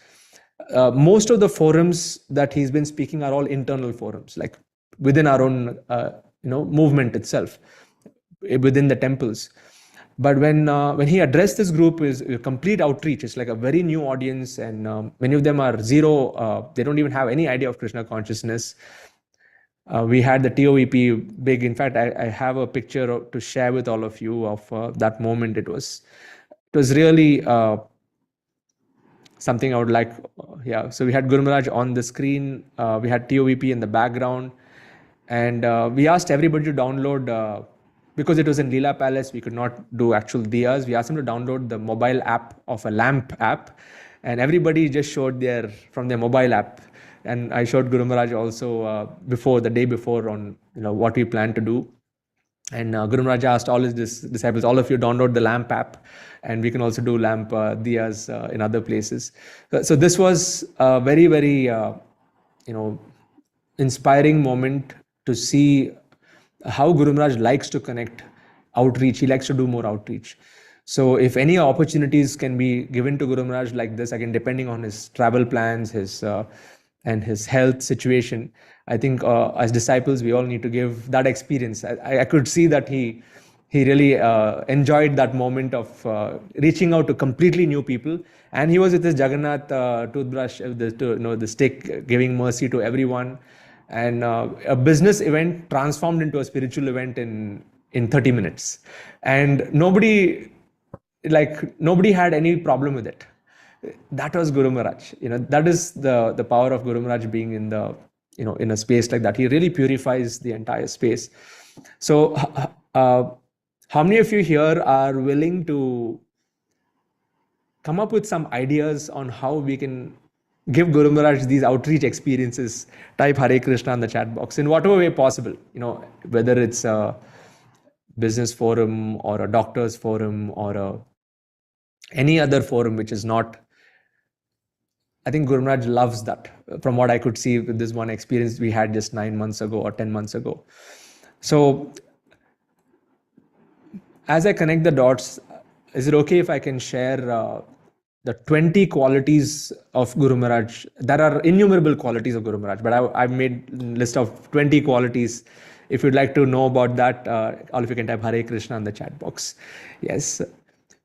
most of the forums that he's been speaking are all internal forums, like within our own movement itself, within the temples. But when he addressed this group, is a complete outreach. It's like a very new audience, and many of them are zero. They don't even have any idea of Krishna consciousness. We had the TOVP big. In fact, I have a picture to share with all of you of that moment. It was really something I would like. Yeah. So we had Guru Maharaj on the screen. We had TOVP in the background, and we asked everybody to download. Because it was in Leela Palace, we could not do actual diyas. We asked them to download the mobile app of a lamp app, and everybody just showed from their mobile app. And I showed Guru Maharaj also the day before on what we plan to do. And Guru Maharaj asked all his disciples, all of you download the lamp app, and we can also do lamp diyas in other places. So this was a very, very inspiring moment to see how Guru Maharaj likes to connect outreach. He likes to do more outreach. So if any opportunities can be given to Guru Maharaj like this, again, depending on his travel plans, and his health situation, I think as disciples, we all need to give that experience. I could see that he really enjoyed that moment of reaching out to completely new people. And he was with his Jagannath toothbrush, the stick, giving mercy to everyone. And a business event transformed into a spiritual event in 30 minutes. And nobody had any problem with it. That was Guru Maharaj. That is the power of Guru Maharaj being in in a space like that. He really purifies the entire space. So how many of you here are willing to come up with some ideas on how we can give Guru Maharaj these outreach experiences? Type Hare Krishna in the chat box in whatever way possible. Whether it's a business forum or a doctor's forum or any other forum which is not. I think Guru Maharaj loves that, from what I could see with this one experience we had just 9 months ago or 10 months ago. So as I connect the dots, is it okay if I can share the 20 qualities of Guru Maharaj? There are innumerable qualities of Guru Maharaj, but I've made a list of 20 qualities. If you'd like to know about that, all of you can type Hare Krishna in the chat box. Yes.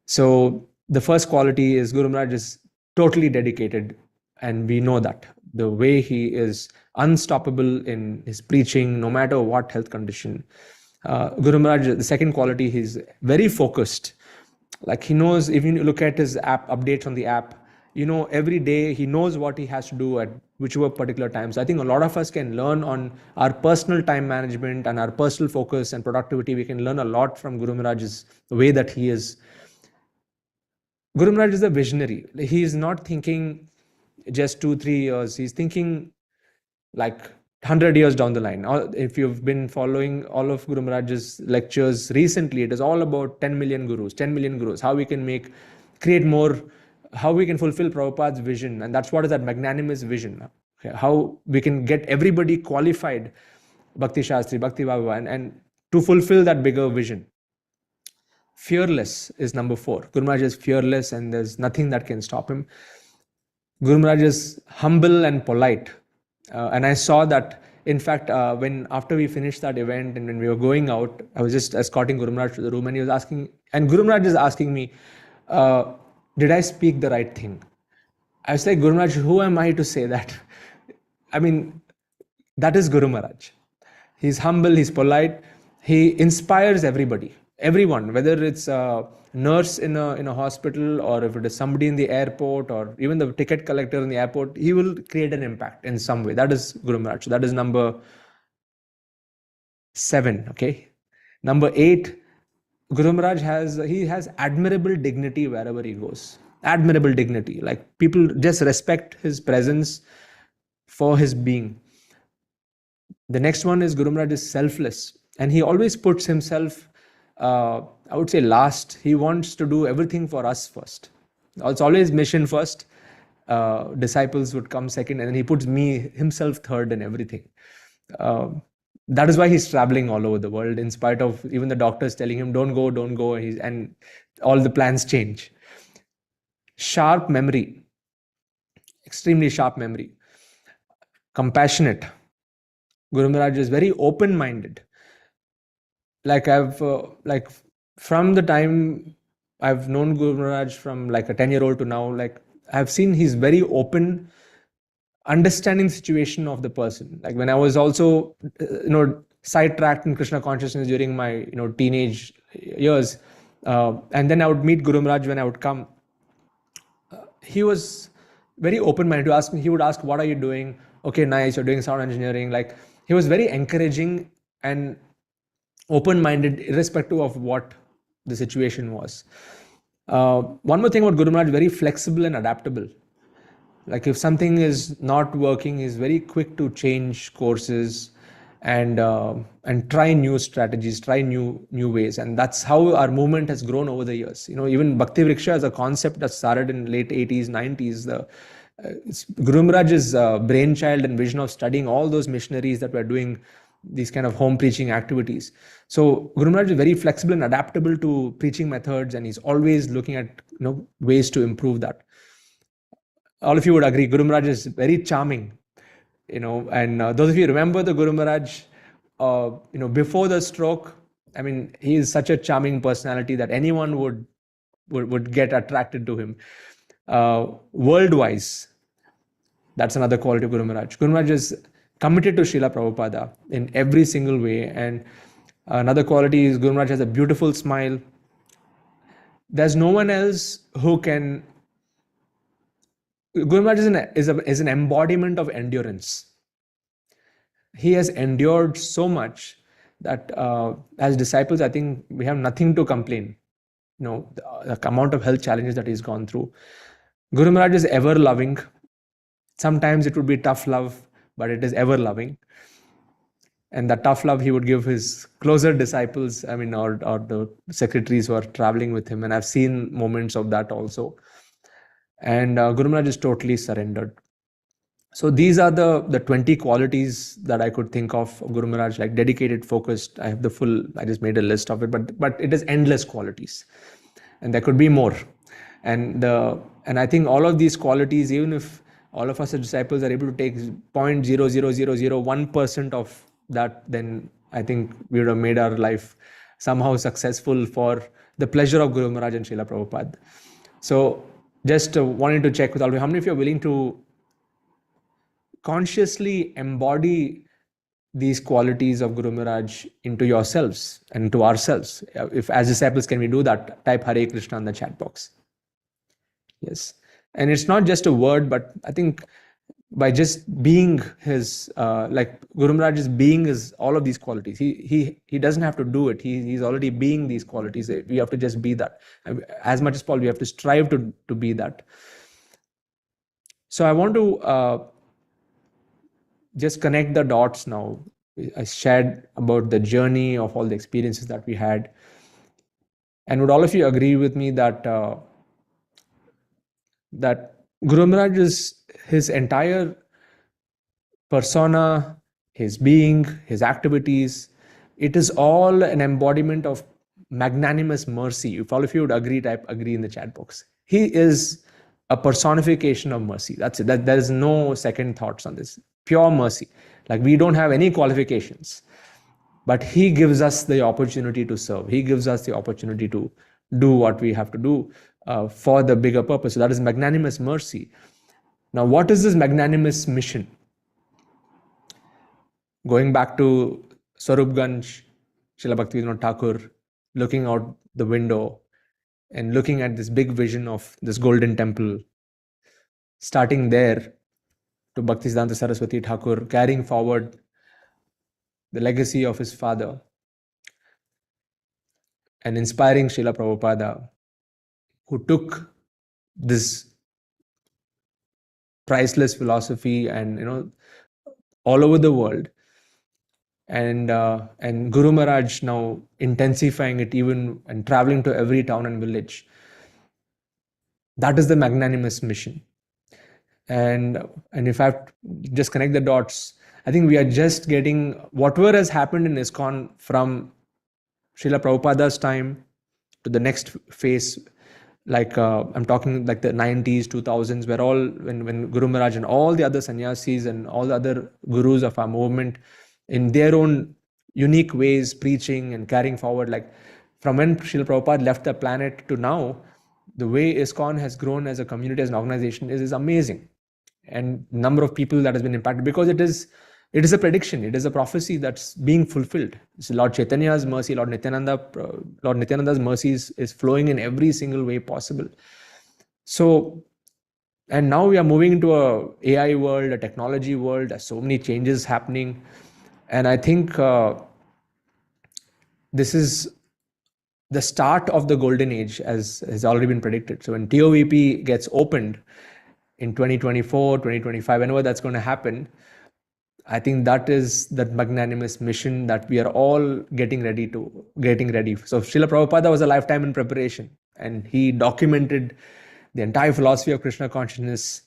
So the first quality is Guru Maharaj is totally dedicated, and we know that. the way he is unstoppable in his preaching, no matter what health condition. Guru Maharaj, the second quality, he's very focused. Like he knows, if you look at his app updates on the app, every day he knows what he has to do at whichever particular time. So I think a lot of us can learn on our personal time management and our personal focus and productivity. We can learn a lot from Guru Maharaj's the way that he is. Guru Maharaj is a visionary. He is not thinking just 2-3 years. He's thinking like 100 years down the line. If you've been following all of Guru Maharaj's lectures recently, it is all about 10 million gurus, how we can create more, how we can fulfill Prabhupada's vision. And that's what is that magnanimous vision. Okay, how we can get everybody qualified, Bhakti Shastri, Bhakti Baba, and to fulfill that bigger vision. Fearless is number 4. Guru Maharaj is fearless and there's nothing that can stop him. Guru Maharaj is humble and polite. And I saw that, in fact, after we finished that event and when we were going out, I was just escorting Guru Maharaj to the room and he was asking, and Guru Maharaj is asking me, did I speak the right thing? I was like, Guru Maharaj, who am I to say that? I mean, that is Guru Maharaj. He's humble, he's polite, he inspires everyone, whether it's a nurse in a hospital or if it is somebody in the airport or even the ticket collector in the airport, he will create an impact in some way. That is Guru Maharaj. That is number 7. Okay. Number 8, Guru Maharaj has admirable dignity wherever he goes. Admirable dignity. Like people just respect his presence for his being. The next one is Guru Maharaj is selfless and he always puts himself I would say last. He wants to do everything for us first. It's always mission first. Disciples would come second, and then he puts himself third in everything. That is why he's traveling all over the world, in spite of even the doctors telling him, don't go, and all the plans change. Sharp memory, extremely sharp memory. Compassionate. Guru Maharaj is very open-minded. Like from the time I've known Guru Maharaj from like a 10-year-old to now, like I've seen he's very open, understanding the situation of the person. Like when I was also, sidetracked in Krishna consciousness during my, teenage years, and then I would meet Guru Maharaj when I would come. He was very open-minded to ask me. He would ask, "What are you doing? Okay, nice. You're doing sound engineering." Like he was very encouraging and open-minded, irrespective of what the situation was. One more thing about Guru Maharaj, very flexible and adaptable. Like if something is not working, he's very quick to change courses and try new strategies, try new ways. And that's how our movement has grown over the years. Even Bhakti Vriksha as a concept that started in late 80s, 90s, Guru Maharaj's brainchild and vision of studying all those missionaries that were doing these kind of home preaching activities. So Guru Maharaj is very flexible and adaptable to preaching methods, and he's always looking at ways to improve that. All of you would agree, Guru Maharaj is very charming, and those of you remember the Guru Maharaj, before the stroke, I mean, he is such a charming personality that anyone would get attracted to him. World-wise, that's another quality of Guru Maharaj. Guru Maharaj is committed to Srila Prabhupada in every single way. And another quality is Guru Maharaj has a beautiful smile. There's no one else who can. Guru Maharaj is an embodiment of endurance. He has endured so much that as disciples, I think we have nothing to complain. The amount of health challenges that he's gone through. Guru Maharaj is ever loving. Sometimes it would be tough love, but it is ever loving. And that tough love he would give his closer disciples, or the secretaries who are traveling with him. And I've seen moments of that also. And Guru Maharaj is totally surrendered. So these are the 20 qualities that I could think of Guru Maharaj, like dedicated, focused. I just made a list of it, but it is endless qualities. And there could be more. And I think all of these qualities, even if all of us as disciples are able to take 0.00001% of that, then I think we would have made our life somehow successful for the pleasure of Guru Maharaj and Srila Prabhupada. So just wanted to check with all of you, how many of you are willing to consciously embody these qualities of Guru Maharaj into yourselves and into ourselves. If as disciples, can we do that? Type Hare Krishna in the chat box. Yes. And it's not just a word, but I think by just being his, like Guru Maharaj is being his, all of these qualities. He doesn't have to do it. He's already being these qualities. We have to just be that. As much as possible, we have to strive to be that. So I want to just connect the dots now. I shared about the journey of all the experiences that we had. And would all of you agree with me that that Guru Maharaj is his entire persona, his being, his activities, it is all an embodiment of magnanimous mercy. If all of you would agree, type agree in the chat box. He is a personification of mercy. That's it. There is no second thoughts on this. Pure mercy. Like we don't have any qualifications, but he gives us the opportunity to serve. He gives us the opportunity to do what we have to do for the bigger purpose. So that is magnanimous mercy. Now, what is this magnanimous mission? Going back to Swarupganj, Srila Bhaktivinoda Thakur, looking out the window and looking at this big vision of this golden temple, starting there to Bhaktisiddhanta Saraswati Thakur, carrying forward the legacy of his father and inspiring Srila Prabhupada, who took this priceless philosophy and all over the world, and Guru Maharaj now intensifying it even and traveling to every town and village. That is the magnanimous mission. And if I have to just connect the dots, I think we are just getting whatever has happened in Iskcon from Srila Prabhupada's time to the next phase. Like I'm talking like the 90s, 2000s, where all when Guru Maharaj and all the other sannyasis and all the other gurus of our movement in their own unique ways preaching and carrying forward, like from when Srila Prabhupada left the planet to now, the way Iskcon has grown as a community, as an organization is amazing. And number of people that has been impacted, because it is a prediction, it is a prophecy that's being fulfilled. It's Lord Chaitanya's mercy, Lord Nityananda's mercy is flowing in every single way possible. So, and now we are moving into a AI world, a technology world. There's so many changes happening. And I think this is the start of the golden age, as has already been predicted. So when TOVP gets opened in 2024, 2025, whenever that's going to happen, I think that is that magnanimous mission that we are all getting ready. So Srila Prabhupada was a lifetime in preparation, and he documented the entire philosophy of Krishna consciousness.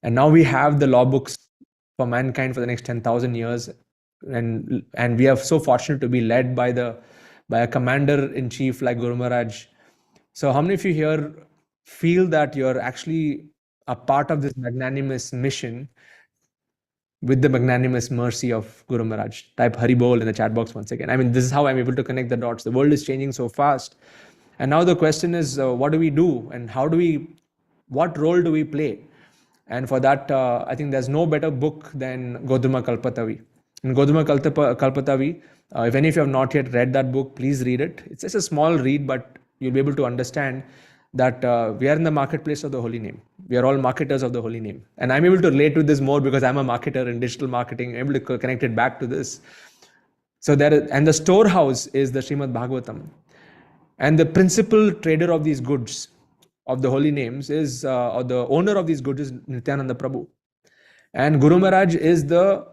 And now we have the law books for mankind for the next 10,000 years. And we are so fortunate to be led by a commander-in-chief like Guru Maharaj. So how many of you here feel that you're actually a part of this magnanimous mission with the magnanimous mercy of Guru Maharaj? Type Haribol in the chat box once again. I mean, this is how I'm able to connect the dots. The world is changing so fast. And now the question is, what do we do? And what role do we play? And for that, I think there's no better book than Godhuma Kalpatavi. In Godhuma Kalpatavi, if any of you have not yet read that book, please read it. It's just a small read, but you'll be able to understand that we are in the marketplace of the holy name. We are all marketers of the holy name. And I'm able to relate to this more because I'm a marketer in digital marketing. I'm able to connect it back to this. So and the storehouse is the Srimad Bhagavatam. And the principal trader of these goods of the holy names is, or the owner of these goods is Nityananda Prabhu. And Guru Maharaj is the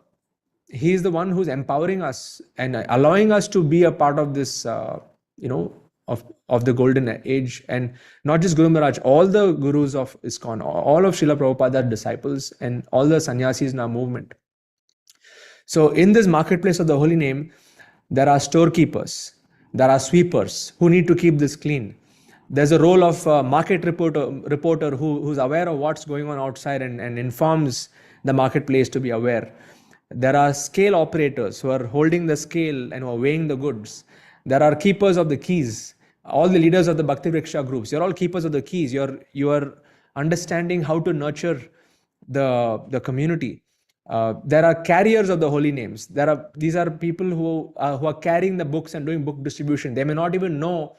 one who's empowering us and allowing us to be a part of this, of the golden age. And not just Guru Maharaj, all the gurus of Iskcon, all of Srila Prabhupada's disciples and all the sannyasis in our movement. So in this marketplace of the holy name, there are storekeepers, there are sweepers who need to keep this clean. There's a role of market reporter who's aware of what's going on outside and informs the marketplace to be aware. There are scale operators who are holding the scale and who are weighing the goods. There are keepers of the keys. All the leaders of the Bhakti Vriksha groups, you're all keepers of the keys. You are understanding how to nurture the community. There are carriers of the holy names. These are people who are carrying the books and doing book distribution. They may not even know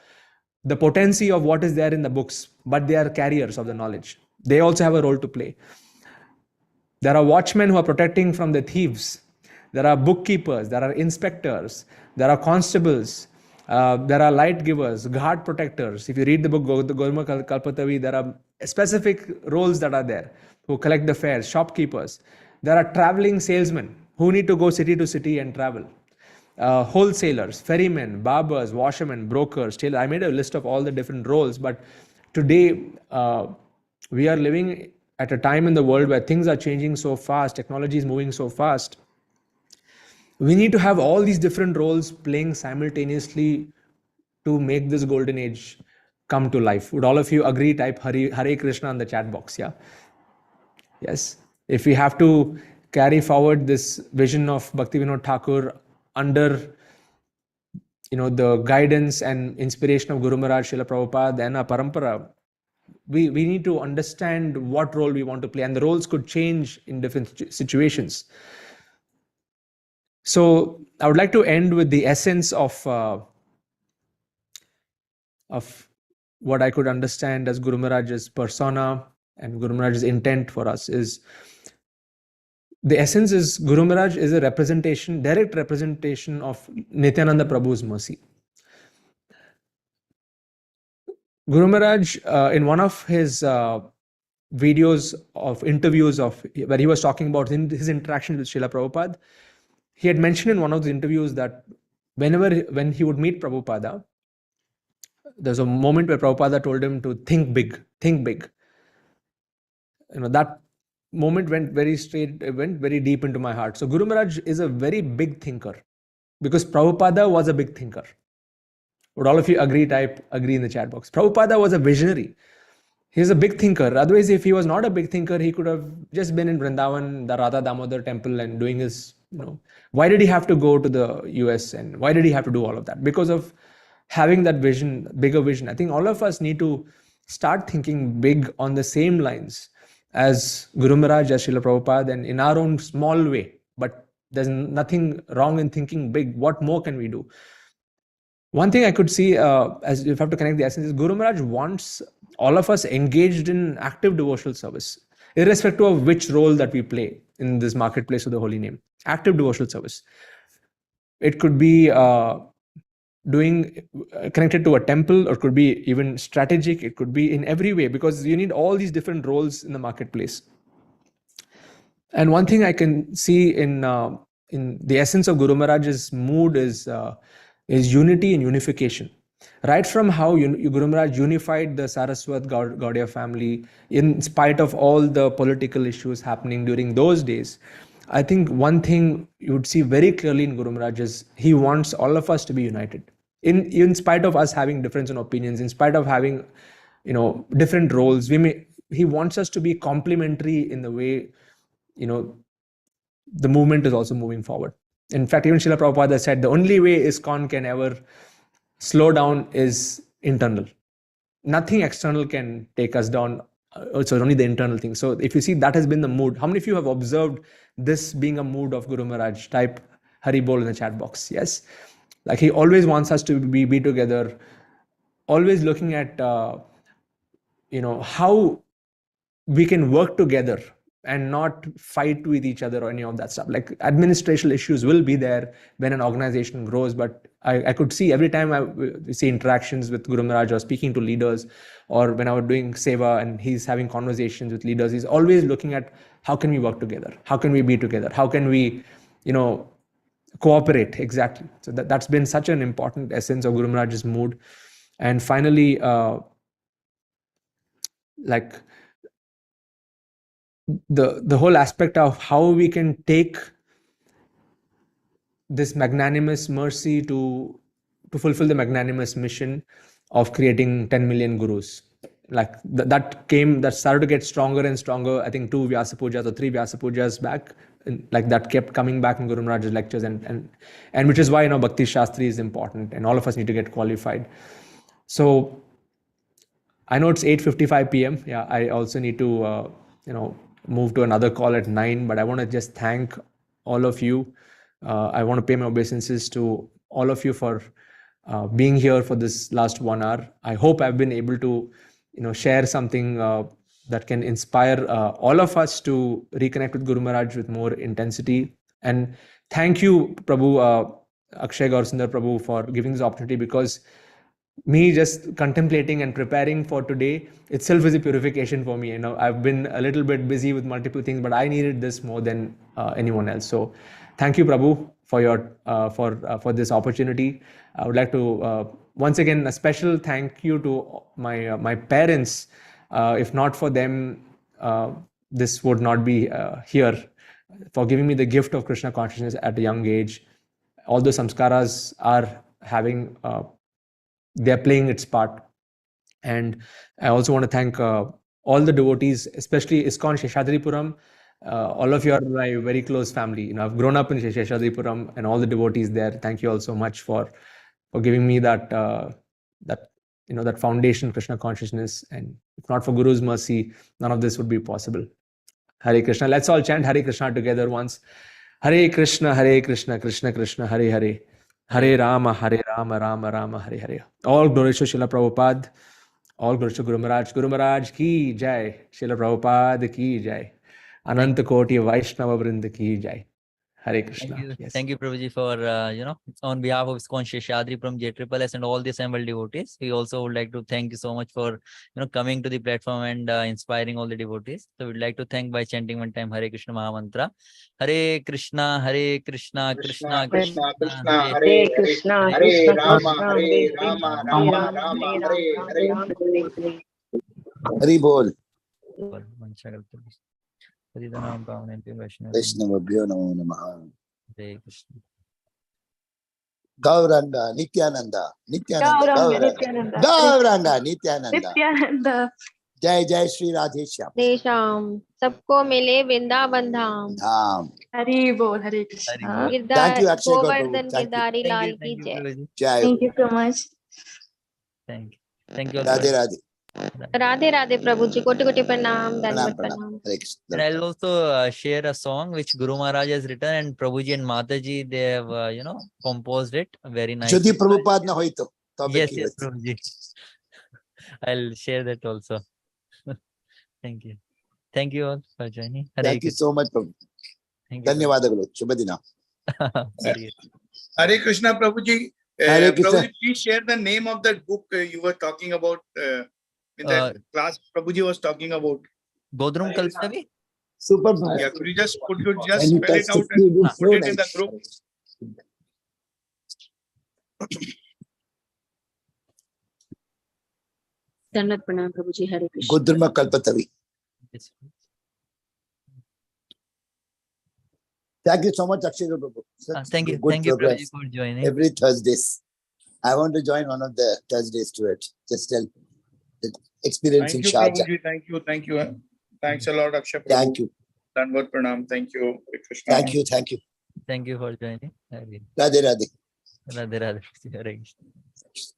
the potency of what is there in the books, but they are carriers of the knowledge. They also have a role to play. There are watchmen who are protecting from the thieves. There are bookkeepers, there are inspectors, there are constables, there are light givers, ghat protectors. If you read the book Gorma Kalpatavi, there are specific roles that are there who collect the fares, shopkeepers. There are traveling salesmen who need to go city to city and travel. Wholesalers, ferrymen, barbers, washermen, brokers, tailors. I made a list of all the different roles, but today we are living at a time in the world where things are changing so fast, technology is moving so fast. We need to have all these different roles playing simultaneously to make this golden age come to life. Would all of you agree? Type Hare Krishna in the chat box. Yeah. Yes. If we have to carry forward this vision of Bhaktivinoda Thakur under the guidance and inspiration of Guru Maharaj, Srila Prabhupada and our parampara, we need to understand what role we want to play, and the roles could change in different situations. So I would like to end with the essence of what I could understand as Guru Maharaj's persona and Guru Maharaj's intent for us is, the essence is Guru Maharaj is a representation, direct representation of Nityananda Prabhu's mercy. Guru Maharaj, in one of his videos of interviews where he was talking about his interaction with Srila Prabhupada, he had mentioned in one of the interviews that when he would meet Prabhupada, there's a moment where Prabhupada told him to think big, think big. That moment went very deep into my heart. So Guru Maharaj is a very big thinker because Prabhupada was a big thinker. Would all of you agree? Type agree in the chat box. Prabhupada was a visionary. He's a big thinker. Otherwise, if he was not a big thinker, he could have just been in Vrindavan, the Radha Damodar temple, and doing his, why did he have to go to the US and why did he have to do all of that? Because of having that vision, bigger vision. I think all of us need to start thinking big on the same lines as Guru Maharaj, as Srila Prabhupada, and in our own small way. But there's nothing wrong in thinking big. What more can we do? One thing I could see, as if I have to connect the essence, is Guru Maharaj wants all of us engaged in active devotional service, irrespective of which role that we play in this marketplace of the holy name. Active devotional service. It could be connected to a temple, or it could be even strategic. It could be in every way, because you need all these different roles in the marketplace. And one thing I can see in the essence of Guru Maharaj's mood is unity and unification. Right from how Guru Maharaj unified the Saraswat Gaudiya family in spite of all the political issues happening during those days. I think one thing you would see very clearly in Guru Maharaj is he wants all of us to be united. In spite of us having difference in opinions, in spite of having different roles, he wants us to be complementary in the way the movement is also moving forward. In fact, even Srila Prabhupada said the only way Iskcon can ever slow down is internal. Nothing external can take us down. It's only the internal thing. So if you see, that has been the mood. How many of you have observed this being a mood of Guru Maharaj? Type Hari Bol in the chat box. Yes. Like he always wants us to be together, always looking at, how we can work together and not fight with each other or any of that stuff. Like administrative issues will be there when an organization grows, but I could see every time I see interactions with Guru Maharaj or speaking to leaders, or when I was doing Seva and he's having conversations with leaders, he's always looking at how can we work together? How can we be together? How can we, cooperate? Exactly. So that's been such an important essence of Guru Maharaj's mood. And finally, like the whole aspect of how we can take this magnanimous mercy to fulfill the magnanimous mission of creating 10 million gurus. Like that started to get stronger and stronger. I think 2 Vyasa Pujas or 3 Vyasa Pujas back, and like that kept coming back in Guru Maharaj's lectures, and which is why Bhakti Shastri is important, and all of us need to get qualified. So I know it's 8:55 p.m. Yeah, I also need to move to another call at 9. But I want to just thank all of you. I want to pay my obeisances to all of you for being here for this last 1 hour. I hope I've been able to, share something that can inspire all of us to reconnect with Guru Maharaj with more intensity. And thank you, Prabhu, Akshay Gaurasundar Prabhu, for giving this opportunity, because me just contemplating and preparing for today itself is a purification for me. I've been a little bit busy with multiple things, but I needed this more than anyone else. So thank you, Prabhu, for your for this opportunity. I would like to once again a special thank you to my parents. If not for them, this would not be here, for giving me the gift of Krishna consciousness at a young age. All the samskaras are having they're playing its part. And I also want to thank all the devotees, especially Iskcon Seshadripuram. All of you are my very close family. I've grown up in Seshadripuram, and all the devotees there. Thank you all so much for giving me that that foundation, Krishna consciousness. And if not for Guru's mercy, none of this would be possible. Hare Krishna. Let's all chant Hare Krishna together once. Hare Krishna, Krishna Krishna, Hare Hare. Hare Rama, Rama Rama, Hare Hare. All glory to Srila Prabhupada. All glory to Guru Maharaj. Guru Maharaj ki jai. Srila Prabhupada ki jai. Ananta Koti Vaishnava Vrinda ki jai. Hare Krishna. Thank you, Yes. thank you, Prabhuji, for on behalf of Iskcon Seshadripuram, JSSS, and all the assembled devotees. We also would like to thank you so much for coming to the platform and inspiring all the devotees. So we'd like to thank by chanting one time Hare Krishna Mahamantra. Hare Krishna, Krishna Krishna, Hare Krishna, Hare Rama, Hare Rama, Rama, Hare Rama, Rama. Hari Bol. Krishna. Vaishnavabhyo Namo Namaha. Gauranga, Nityananda, Gauranga, Gauranga, Nityananda. Jai Jai Shri Radhesham. देशाम सबको मिले वृंदावन धाम. Dham. Hari बोल. हरे Krishna. Thank you, Akshay Gaur Govardhan Prabhu. Thank you. Girdhari Lal Thank की you, जय. Prabhuji. Jai. Thank you so much. Thank you all. Radhe Radhe. Radhe Radhe प्रभु जी. कोटि कोटि प्रणाम. Pranam, दंडवत pranam. प्रणाम. Hare Krishna. And I'll also share a song which Guru Maharaj has written, and Prabhuji and Mataji, they have, composed it very nice. Jodi Prabhupada na hoy to. Yes, Prabhuji. I'll share that also. Thank you. Thank you all for joining. Thank you so much, Prabhu. Thank you. Dhanyavadalu. Shubhadina. Hare Krishna, Prabhuji. Hare Krishna. Prabhuji, please share the name of that book you were talking about in that class Prabhuji was talking about. Godrum Kalpavi? Super. Yeah, could you just spell it out And put it in the group? दंडवत प्रणाम प्रभु जी. हरे Krishna. Godrma Kalpatavi. Yes. Thank you so much, Akshay Gaur Prabhu. Thank you. Good Thank you, progress. Prabhuji, for joining. Every Thursdays. I want to join one of the Thursdays to it. Just tell the experience in Thank you, Sharjah. Prabhuji. Thank you. Thanks a lot, Akshay Prabhu. Thank you. Dandavat Pranam. Thank you. Hare Krishna. Thank you. Thank you for joining. Radhe Radhe. Radhe Radhe. Hare Krishna.